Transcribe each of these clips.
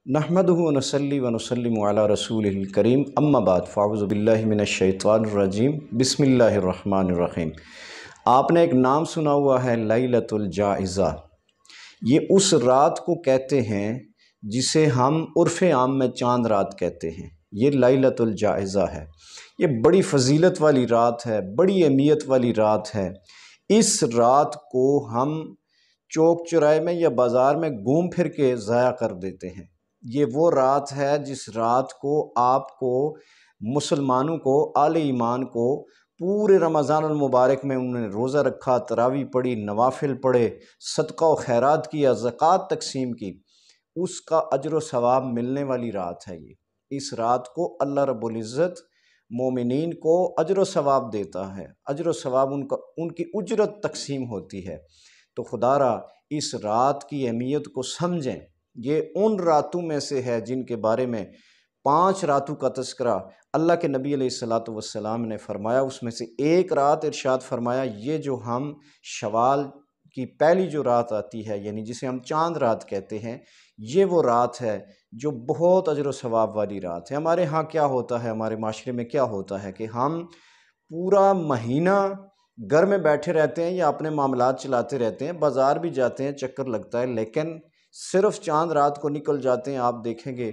نحمدہ و نصلی و نسلم علی رسولہ الکریم اما بعد فاعوذ باللہ من الشیطان الرجیم بسم اللہ الرحمن الرحیم۔ آپ نے ایک نام سنا ہوا ہے لیلۃ الجائزہ۔ یہ اس رات کو کہتے ہیں جسے ہم عرف عام میں چاند رات کہتے ہیں، یہ لیلۃ الجائزہ ہے۔ یہ بڑی فضیلت والی رات ہے، بڑی اہمیت والی رات ہے۔ اس رات کو ہم چوک چوراہے میں یا بازار میں گھوم پھر کے ضائع کر دیتے ہیں۔ یہ وہ رات ہے جس رات کو آپ کو مسلمانوں کو، اہل ایمان کو پورے رمضان المبارک میں انہوں نے روزہ رکھا، تراویح پڑھی، نوافل پڑھے، صدقہ و خیرات کیا، زکوٰۃ تقسیم کی، اس کا اجر و ثواب ملنے والی رات ہے یہ۔ اس رات کو اللہ رب العزت مومنین کو اجر و ثواب دیتا ہے، اجر و ثواب ان کی اجرت تقسیم ہوتی ہے۔ تو خدا را اس رات کی اہمیت کو سمجھیں۔ یہ ان راتوں میں سے ہے جن کے بارے میں 5 راتوں کا تذکرہ اللہ کے نبی علیہ الصلاۃ والسلام نے فرمایا۔ اس میں سے ایک رات ارشاد فرمایا، یہ جو ہم شوال کی پہلی جو رات آتی ہے، یعنی جسے ہم چاند رات کہتے ہیں، یہ وہ رات ہے جو بہت اجر و ثواب والی رات ہے۔ ہمارے ہاں کیا ہوتا ہے، ہمارے معاشرے میں کیا ہوتا ہے کہ ہم پورا مہینہ گھر میں بیٹھے رہتے ہیں یا اپنے معاملات چلاتے رہتے ہیں، بازار بھی جاتے ہیں، چکر لگتا ہے، لیکن صرف چاند رات کو نکل جاتے ہیں۔ آپ دیکھیں گے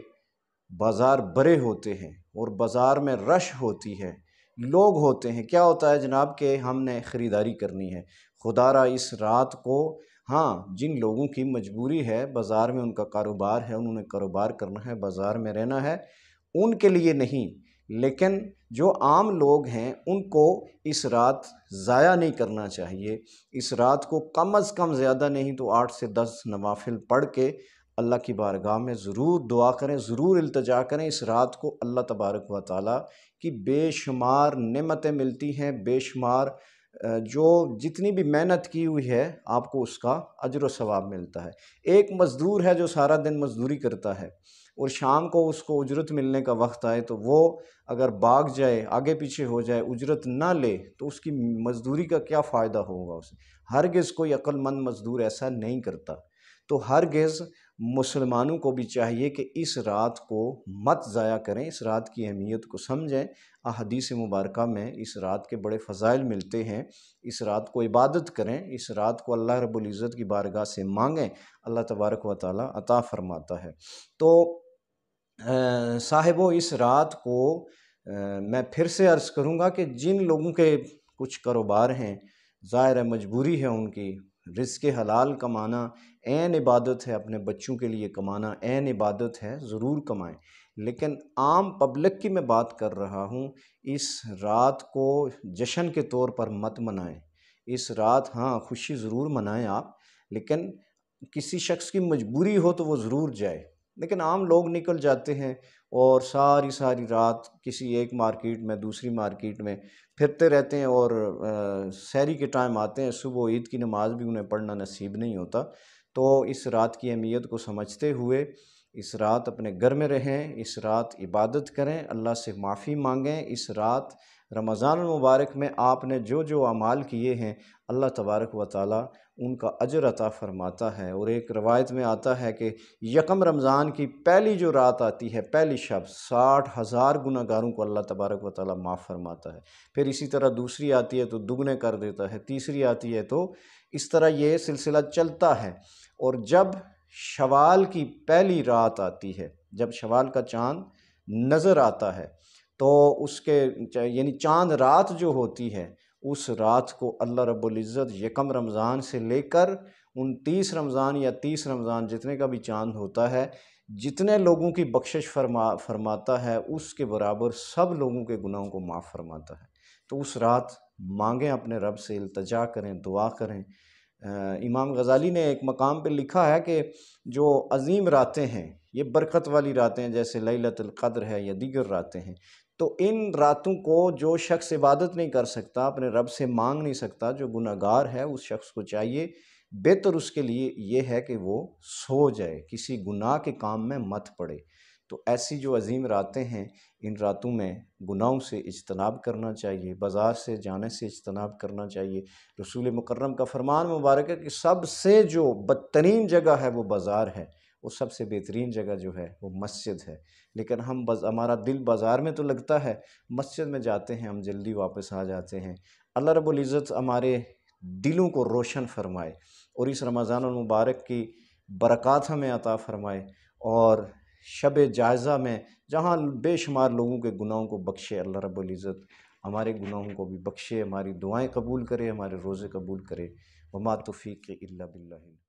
بازار بھرے ہوتے ہیں اور بازار میں رش ہوتی ہے، لوگ ہوتے ہیں، کیا ہوتا ہے جناب کہ ہم نے خریداری کرنی ہے۔ خدا را اس رات کو، ہاں جن لوگوں کی مجبوری ہے، بازار میں ان کا کاروبار ہے، انہوں نے کاروبار کرنا ہے، بازار میں رہنا ہے، ان کے لیے نہیں، لیکن جو عام لوگ ہیں ان کو اس رات ضائع نہیں کرنا چاہیے۔ اس رات کو کم از کم زیادہ نہیں تو 8 سے 10 نوافل پڑھ کے اللہ کی بارگاہ میں ضرور دعا کریں، ضرور التجا کریں۔ اس رات کو اللہ تبارک و تعالیٰ کی بے شمار نعمتیں ملتی ہیں، بے شمار جو جتنی بھی محنت کی ہوئی ہے آپ کو اس کا اجر و ثواب ملتا ہے۔ ایک مزدور ہے جو سارا دن مزدوری کرتا ہے اور شام کو اس کو اجرت ملنے کا وقت آئے تو وہ اگر بھاگ جائے، آگے پیچھے ہو جائے، اجرت نہ لے تو اس کی مزدوری کا کیا فائدہ ہوگا اسے؟ ہرگز کوئی عقل مند مزدور ایسا نہیں کرتا۔ تو ہرگز مسلمانوں کو بھی چاہیے کہ اس رات کو مت ضائع کریں، اس رات کی اہمیت کو سمجھیں۔ احادیث مبارکہ میں اس رات کے بڑے فضائل ملتے ہیں۔ اس رات کو عبادت کریں، اس رات کو اللہ رب العزت کی بارگاہ سے مانگیں، اللہ تبارک و تعالیٰ عطا فرماتا ہے۔ تو صاحبو، اس رات کو میں پھر سے عرض کروں گا کہ جن لوگوں کے کچھ کاروبار ہیں، ظاہر ہے مجبوری ہے ان کی، رزق حلال کمانا عین عبادت ہے، اپنے بچوں کے لیے کمانا عین عبادت ہے، ضرور کمائیں، لیکن عام پبلک کی میں بات کر رہا ہوں، اس رات کو جشن کے طور پر مت منائیں۔ اس رات ہاں خوشی ضرور منائیں آپ، لیکن کسی شخص کی مجبوری ہو تو وہ ضرور جائے، لیکن عام لوگ نکل جاتے ہیں اور ساری رات کسی ایک مارکیٹ میں دوسری مارکیٹ میں پھرتے رہتے ہیں اور سحری کے ٹائم آتے ہیں، صبح عید کی نماز بھی انہیں پڑھنا نصیب نہیں ہوتا۔ تو اس رات کی اہمیت کو سمجھتے ہوئے اس رات اپنے گھر میں رہیں، اس رات عبادت کریں، اللہ سے معافی مانگیں۔ اس رات رمضان المبارک میں آپ نے جو جو اعمال کیے ہیں، اللہ تبارک و تعالیٰ ان کا اجر عطا فرماتا ہے۔ اور ایک روایت میں آتا ہے کہ یکم رمضان کی پہلی جو رات آتی ہے، پہلی شب، 60,000 گناہ گاروں کو اللہ تبارک و تعالیٰ معاف فرماتا ہے۔ پھر اسی طرح دوسری آتی ہے تو دگنے کر دیتا ہے، تیسری آتی ہے تو اس طرح یہ سلسلہ چلتا ہے۔ اور جب شوال کی پہلی رات آتی ہے، جب شوال کا چاند نظر آتا ہے تو اس کے یعنی چاند رات جو ہوتی ہے، اس رات کو اللہ رب العزت یکم رمضان سے لے کر 29 رمضان یا 30 رمضان جتنے کا بھی چاند ہوتا ہے، جتنے لوگوں کی بخشش فرماتا ہے، اس کے برابر سب لوگوں کے گناہوں کو معاف فرماتا ہے۔ تو اس رات مانگیں اپنے رب سے، التجا کریں، دعا کریں۔ امام غزالی نے ایک مقام پہ لکھا ہے کہ جو عظیم راتیں ہیں، یہ برکت والی راتیں ہیں، جیسے لیلۃ القدر ہے یا دیگر راتیں ہیں، تو ان راتوں کو جو شخص عبادت نہیں کر سکتا، اپنے رب سے مانگ نہیں سکتا، جو گناہ گار ہے، اس شخص کو چاہیے، بہتر اس کے لیے یہ ہے کہ وہ سو جائے، کسی گناہ کے کام میں مت پڑے۔ تو ایسی جو عظیم راتیں ہیں، ان راتوں میں گناہوں سے اجتناب کرنا چاہیے، بازار سے جانے سے اجتناب کرنا چاہیے۔ رسول مکرم کا فرمان مبارک ہے کہ سب سے جو بدترین جگہ ہے وہ بازار ہے، وہ سب سے بہترین جگہ جو ہے وہ مسجد ہے۔ لیکن ہمارا دل بازار میں تو لگتا ہے، مسجد میں جاتے ہیں ہم جلدی واپس آ جاتے ہیں۔ اللہ رب العزت ہمارے دلوں کو روشن فرمائے اور اس رمضان المبارک کی برکات ہمیں عطا فرمائے، اور شب جائزہ میں جہاں بے شمار لوگوں کے گناہوں کو بخشے، اللہ رب العزت ہمارے گناہوں کو بھی بخشے، ہماری دعائیں قبول کرے، ہمارے روزے قبول کرے۔ وما توفیق الا باللہ۔